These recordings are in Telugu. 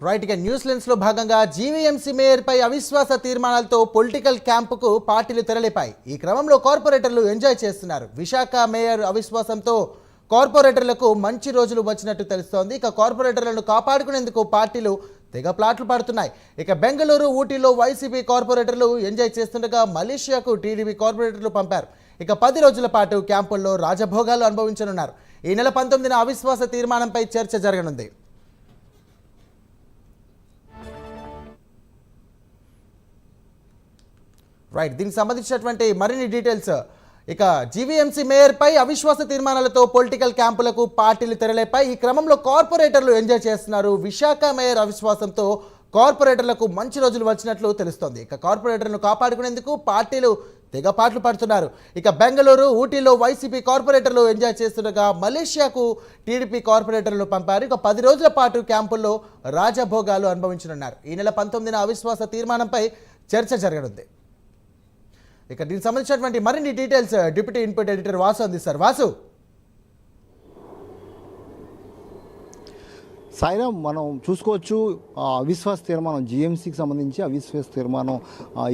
రైట్ గా న్యూస్ లెన్స్ లో భాగంగా జీవీఎంసీ మేయర్ పై అవిశ్వాస తీర్మానాలతో పొలిటికల్ క్యాంపుకు పార్టీలు తెరలేపాయి. ఈ క్రమంలో కార్పొరేటర్లు ఎంజాయ్ చేస్తున్నారు. విశాఖ మేయర్ అవిశ్వాసంతో కార్పొరేటర్లకు మంచి రోజులు వచ్చినట్టు తెలుస్తోంది. ఇక కార్పొరేటర్లను కాపాడుకునేందుకు పార్టీలు తెగ ప్లాట్లు పడుతున్నాయి. ఇక బెంగళూరు, ఊటీలో వైసీపీ కార్పొరేటర్లు ఎంజాయ్ చేస్తుండగా మలేషియాకు టీడీపీ కార్పొరేటర్లు పంపారు. ఇక 10 రోజుల పాటు క్యాంపుల్లో రాజభోగాలు అనుభవించనున్నారు. ఈ నెల 19న అవిశ్వాస తీర్మానంపై చర్చ జరగనుంది. రైట్, దీనికి సంబంధించినటువంటి మరిన్ని డీటెయిల్స్. ఇక జీవీఎంసీ మేయర్ పై అవిశ్వాస తీర్మానాలతో పొలిటికల్ క్యాంపులకు పార్టీలు తెరలేపాయి. ఈ క్రమంలో కార్పొరేటర్లు ఎంజాయ్ చేస్తున్నారు. విశాఖ మేయర్ అవిశ్వాసంతో కార్పొరేటర్లకు మంచి రోజులు వచ్చినట్లు తెలుస్తోంది. ఇక కార్పొరేటర్లను కాపాడుకునేందుకు పార్టీలు తెగపాట్లు పడుతున్నారు. ఇక బెంగళూరు, ఊటీలో వైసీపీ కార్పొరేటర్లు ఎంజాయ్ చేస్తుండగా మలేషియాకు టీడీపీ కార్పొరేటర్లు పంపారు. ఇక 10 రోజుల పాటు క్యాంపుల్లో రాజభోగాలు అనుభవించనున్నారు. ఈ నెల 19న అవిశ్వాస తీర్మానంపై చర్చ జరగనుంది. ఇక దీనికి సంబంధించినటువంటి మరిన్ని details deputy input editor Vasu అందిస్తారు. వాసు, సాయిరామ్, మనం చూసుకోవచ్చు అవిశ్వాస తీర్మానం జీఎంసీకి సంబంధించి అవిశ్వాస తీర్మానం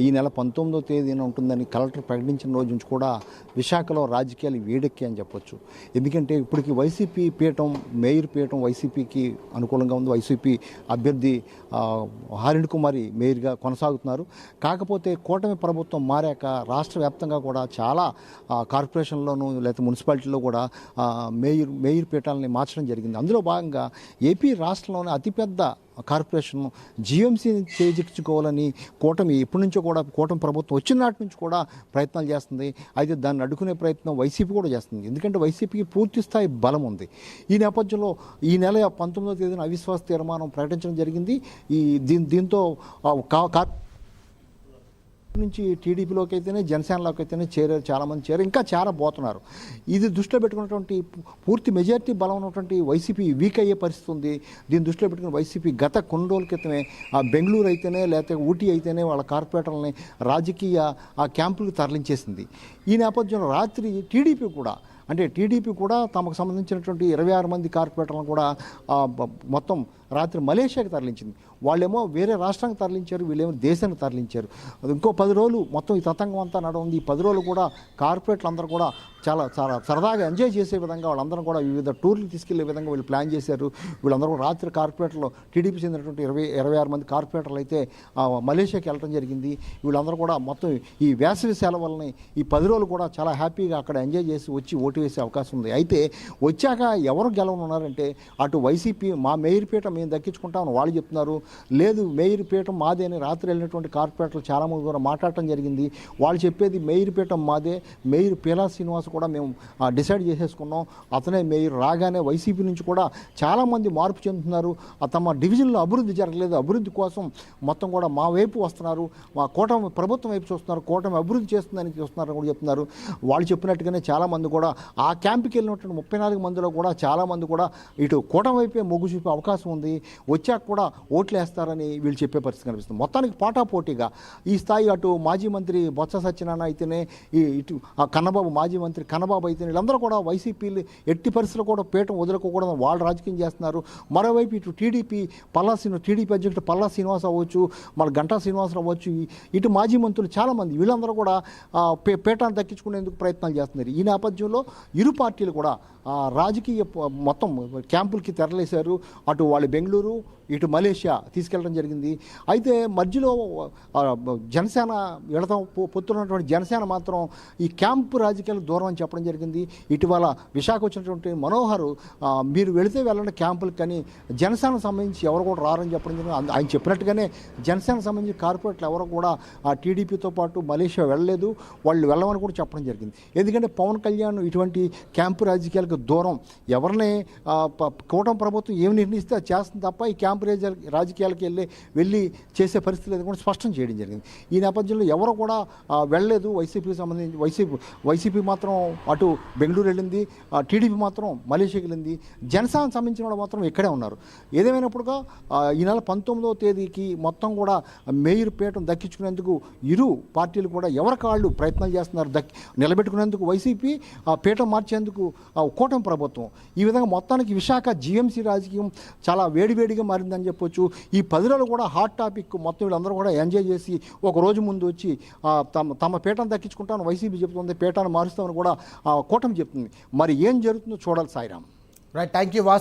ఈ నెల 19వ తేదీన ఉంటుందని కలెక్టర్ ప్రకటించిన రోజు నుంచి కూడా విశాఖలో రాజకీయాలు వేడెక్కి అని చెప్పొచ్చు. ఎందుకంటే ఇప్పటికి వైసీపీ పీఠం, మేయర్ పీఠం వైసీపీకి అనుకూలంగా ఉంది. వైసీపీ అభ్యర్థి హారిణి కుమారి మేయర్గా కొనసాగుతున్నారు. కాకపోతే కూటమి ప్రభుత్వం మారాక రాష్ట్ర వ్యాప్తంగా కూడా చాలా కార్పొరేషన్లోనూ లేకపోతే మున్సిపాలిటీలో కూడా మేయర్ పీఠాలని మార్చడం జరిగింది. అందులో భాగంగా ఏపీ రాష్ట్రంలోని అతిపెద్ద కార్పొరేషన్ జీఎంసీని చేజిక్చుకోవాలని కూటమి ఎప్పటి నుంచో కూడా కూటమి ప్రభుత్వం వచ్చిన నాటి నుంచి కూడా ప్రయత్నాలు చేస్తుంది. అయితే దాన్ని అడ్డుకునే ప్రయత్నం వైసీపీ కూడా చేస్తుంది. ఎందుకంటే వైసీపీకి పూర్తి స్థాయి బలం ఉంది. ఈ నేపథ్యంలో ఈ నెల 19వ తేదీన అవిశ్వాస తీర్మానం ప్రకటించడం జరిగింది. దీంతో నుంచి టీడీపీలోకి అయితేనే జనసేనలోకి అయితేనే చాలామంది చేరారు, ఇంకా చేరబోతున్నారు. ఇది దృష్టిలో పెట్టుకున్నటువంటి పూర్తి మెజారిటీ బలం ఉన్నటువంటి వైసీపీ వీక్ అయ్యే పరిస్థితి ఉంది. దీన్ని దృష్టిలో పెట్టుకుని వైసీపీ గత కొన్ని రోజుల క్రితమే బెంగళూరు అయితేనే లేకపోతే ఊటీ అయితేనే వాళ్ళ కార్పొరేటర్లని రాజకీయ క్యాంపులకు తరలించేసింది. ఈ నేపథ్యంలో రాత్రి టీడీపీ కూడా తమకు సంబంధించినటువంటి 26 మంది కార్పొరేటర్లను కూడా మొత్తం రాత్రి మలేషియాకి తరలించింది. వాళ్ళేమో వేరే రాష్ట్రానికి తరలించారు, వీళ్ళేమో దేశానికి తరలించారు. ఇంకో 10 రోజులు మొత్తం ఈ తతంగం అంతా నడవంది. ఈ 10 రోజులు కూడా కార్పొరేట్లు అందరూ కూడా చాలా సరదాగా ఎంజాయ్ చేసే విధంగా వాళ్ళందరూ కూడా వివిధ టూర్లు తీసుకెళ్లే విధంగా వీళ్ళు ప్లాన్ చేశారు. వీళ్ళందరూ రాత్రి కార్పొరేటర్లో టీడీపీ చెందినటువంటి 26 మంది కార్పొరేటర్లు అయితే మలేషియాకి వెళ్ళడం జరిగింది. వీళ్ళందరూ కూడా మొత్తం ఈ వేసవి సెలవులని ఈ 10 రోజులు కూడా చాలా హ్యాపీగా అక్కడ ఎంజాయ్ చేసి వచ్చి ఓటు వేసే అవకాశం ఉంది. అయితే వచ్చాక ఎవరు గెలవనున్నారంటే అటు వైసీపీ మా మేయర్ పీఠం మేము దక్కించుకుంటామని వాళ్ళు చెప్తున్నారు. లేదు, మేయర్ పీఠం మాదే అని రాత్రి వెళ్ళినటువంటి కార్పొరేటర్లు చాలామంది కూడా మాట్లాడటం జరిగింది. వాళ్ళు చెప్పేది మేయర్ పీఠం మాదే, మేయర్ పీలా శ్రీనివాస్ కూడా మేము డిసైడ్ చేసేసుకున్నాం, అతనే మేయర్. రాగానే వైసీపీ నుంచి కూడా చాలామంది మార్పు చెందుతున్నారు. తమ డివిజన్లో అభివృద్ధి జరగలేదు, అభివృద్ధి కోసం మొత్తం కూడా మా వైపు వస్తున్నారు, మా కూటమి ప్రభుత్వం వైపు చూస్తున్నారు, కూటమి అభివృద్ధి చేస్తుందని చూస్తున్నారని కూడా చెప్తున్నారు. వాళ్ళు చెప్పినట్టుగానే చాలామంది కూడా ఆ క్యాంప్కి వెళ్ళినటువంటి 34 మందిలో కూడా చాలామంది కూడా ఇటు కూటమి వైపే మొగ్గు చూపే అవకాశం ఉంది. వచ్చాక కూడా ఓట్లు వేస్తారని వీళ్ళు చెప్పే పరిస్థితి కనిపిస్తుంది. మొత్తానికి పోటాపోటీగా ఈ స్థాయి అటు మాజీ మంత్రి బొత్స సత్యనారాయణ అయితేనే, ఇటు కన్నబాబు మాజీ మంత్రి కన్నబాబు అయితేనే, వీళ్ళందరూ కూడా వైసీపీ ఎట్టి పరిస్థితులు కూడా పీఠం వదులుకోకూడదు వాళ్ళు రాజకీయం చేస్తున్నారు. మరోవైపు ఇటు టీడీపీ అధ్యక్షుడు పల్లా శ్రీనివాస్ అవ్వచ్చు, మన గంటా శ్రీనివాసరావు అవ్వచ్చు, ఇటు మాజీ మంత్రులు చాలామంది వీళ్ళందరూ కూడా పీఠాన్ని దక్కించుకునేందుకు ప్రయత్నాలు చేస్తున్నారు. ఈ నేపథ్యంలో ఇరు పార్టీలు కూడా రాజకీయ మొత్తం క్యాంపులకి తెరలేశారు. అటు వాళ్ళు బెంగళూరు, ఇటు మలేషియా తీసుకెళ్ళడం జరిగింది. అయితే మధ్యలో జనసేన వెళతాం పొత్తున్నటువంటి జనసేన మాత్రం ఈ క్యాంపు రాజకీయాలు దూరం అని చెప్పడం జరిగింది. ఇటీవల విశాఖ వచ్చినటువంటి మనోహర్ మీరు వెళితే వెళ్ళండి క్యాంపులకు, కానీ జనసేనకు సంబంధించి ఎవరు కూడా రారని చెప్పడం జరిగింది. ఆయన చెప్పినట్టుగానే జనసేనకు సంబంధించి కార్పొరేట్లు ఎవరు కూడా ఆ టీడీపీతో పాటు మలేషియా వెళ్ళలేదు, వాళ్ళు వెళ్ళమని కూడా చెప్పడం జరిగింది. ఎందుకంటే పవన్ కళ్యాణ్ ఇటువంటి క్యాంపు రాజకీయాలకు దూరం, ఎవరిని కూటమి ప్రభుత్వం ఏమి నిర్ణయిస్తే అది చేస్తుంది తప్ప ఈ క్యాంపు రాజకీయాలకు వెళ్ళి చేసే పరిస్థితి లేదు కూడా స్పష్టం చేయడం జరిగింది. ఈ నేపథ్యంలో ఎవరు కూడా వెళ్ళలేదు. వైసీపీకి సంబంధించి వైసీపీ మాత్రం అటు బెంగళూరు వెళ్ళింది, టీడీపీ మాత్రం మలేషియాకి వెళ్ళింది, జనసేనకు సంబంధించిన వాళ్ళు మాత్రం ఇక్కడే ఉన్నారు. ఏదేమైనప్పుడుగా ఈ నెల 19వ తేదీకి మొత్తం కూడా మేయర్ పీఠం దక్కించుకునేందుకు ఇరు పార్టీలు కూడా ఎవరికి వాళ్ళు ప్రయత్నాలు చేస్తున్నారు. నిలబెట్టుకునేందుకు వైసీపీ, పీఠం మార్చేందుకు కూటమి ప్రభుత్వం. ఈ విధంగా మొత్తానికి విశాఖ జీఎంసీ రాజకీయం చాలా వేడివేడిగా మారింది. మారిందని చెప్పొచ్చు. ఈ 10 రోజులు కూడా హాట్ టాపిక్ మొత్తం వీళ్ళందరూ కూడా ఎంజాయ్ చేసి ఒక రోజు ముందు వచ్చి తమ పీఠాన్ని దక్కించుకుంటాను వైసీపీ చెప్తుంది, పీఠాన్ని మారుస్తామని కూడా కూటమి చెప్తుంది. మరి ఏం జరుగుతుందో చూడాలి. Sairam. Right, thank you Vasu.